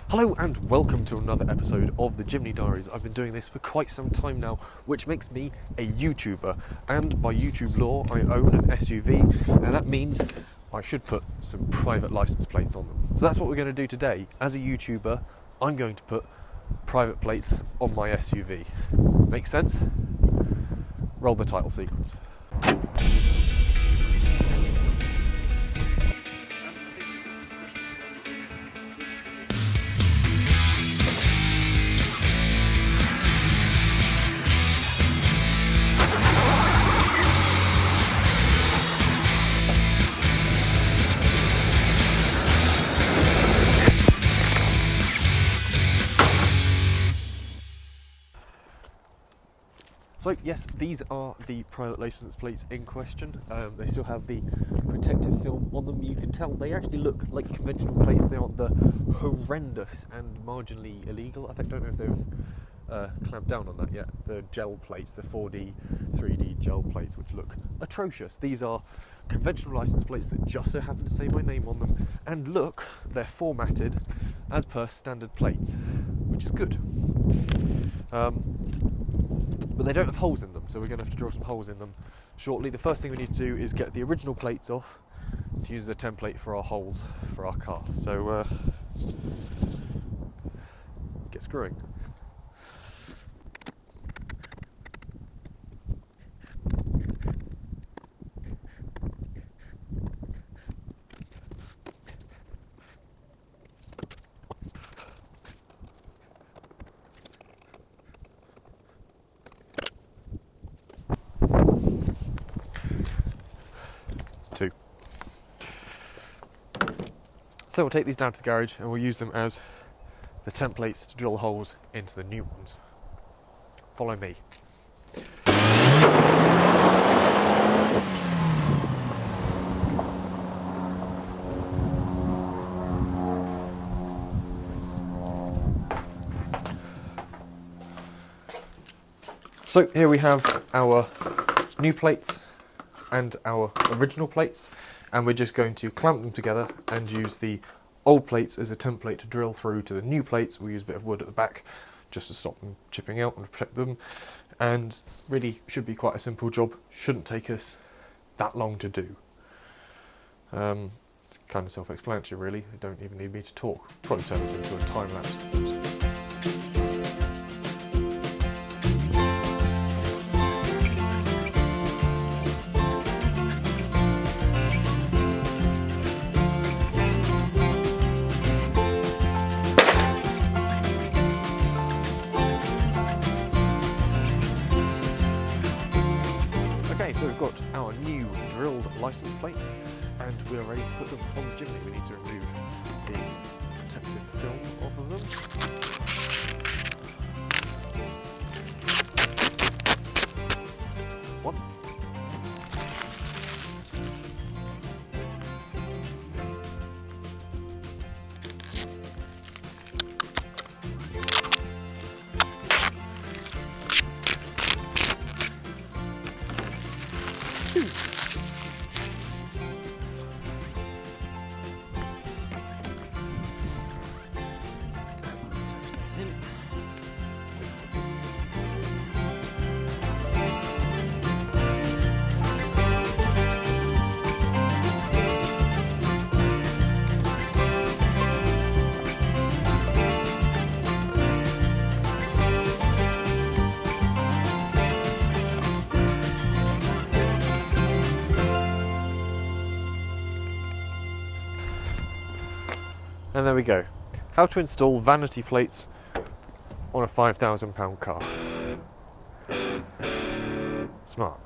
Hello and welcome to another episode of the Jimny Diaries. I've been doing this for quite some time now, which makes me a YouTuber, and by YouTube law I own an SUV, and that means I should put some private license plates on them. So that's what we're going to do today. As a YouTuber, I'm going to put private plates on my SUV. Make sense? Roll the title sequence. So yes, these are the private license plates in question. They still have the protective film on them. You can tell they actually look like conventional plates. They aren't the horrendous and marginally illegal. I don't know if they've clamped down on that yet. The gel plates, the 4D, 3D gel plates, which look atrocious. These are conventional license plates that just so happen to say my name on them. And look, they're formatted as per standard plates, which is good. But they don't have holes in them, so we're going to have to draw some holes in them shortly. The first thing we need to do is get the original plates off to use as a template for our holes for our car. So get screwing. So we'll take these down to the garage and we'll use them as the templates to drill holes into the new ones. Follow me. So here we have our new plates and our original plates, and we're just going to clamp them together and use the old plates as a template to drill through to the new plates. We'll use a bit of wood at the back just to stop them chipping out and protect them, and really should be quite a simple job. Shouldn't take us that long to do. It's kind of self-explanatory really. You don't even need me to talk. Probably turn this into a time lapse. Okay, so we've got our new drilled license plates and we're ready to put them on the Jimny. We need to remove the protective film off of them. One. And there we go. How to install vanity plates on a £5,000 car. Smart.